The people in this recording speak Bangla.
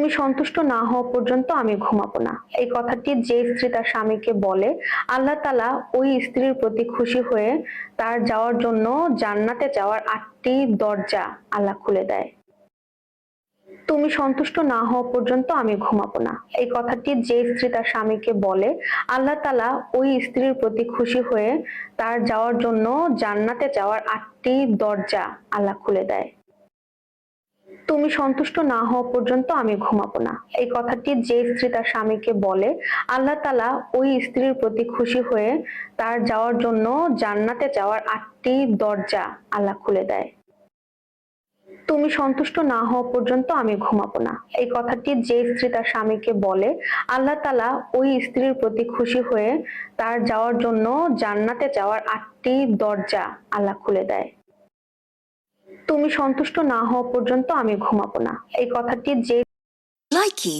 তুমি সন্তুষ্ট না হওয়া পর্যন্ত আমি ঘুমাবো না। এই কথাটি যে স্ত্রী তার স্বামীকে বলে, আল্লাহ তাআলা ওই স্ত্রীর প্রতি খুশি হয়ে তার যাওয়ার জন্য জান্নাতে যাওয়ার ৮টি দরজা আল্লাহ খুলে দেয়। তুমি সন্তুষ্ট না হওয়া পর্যন্ত আমি ঘুমাবো না। এই কথাটি যে স্ত্রী তার স্বামীকে বলে, আল্লাহ তাআলা ওই স্ত্রীর প্রতি খুশি হয়ে তার যাওয়ার জন্য জান্নাতে যাওয়ার ৮টি দরজা আল্লাহ খুলে দেয়। তুমি সন্তুষ্ট না হওয়া পর্যন্ত আমি ঘুমাবো না। এই কথাটি যে স্ত্রী তার স্বামীকে বলে, আল্লাহ তাআলা ওই স্ত্রীর প্রতি খুশি হয়ে তার যাওয়ার জন্য জান্নাতে যাওয়ার ৮টি দরজা আল্লাহ খুলে দেয়। তুমি সন্তুষ্ট না হওয়া পর্যন্ত আমি ঘুমাবো না। এই কথাটি যে স্ত্রী তার স্বামীকে বলে, আল্লাহ তাআলা ওই স্ত্রীর প্রতি খুশি হয়ে তার যাওয়ার জন্য জান্নাতে যাওয়ার ৮টি দরজা আল্লাহ খুলে দেয়। তুমি সন্তুষ্ট না হওয়া পর্যন্ত আমি ঘুমাবো না। এই কথাটি যে Likey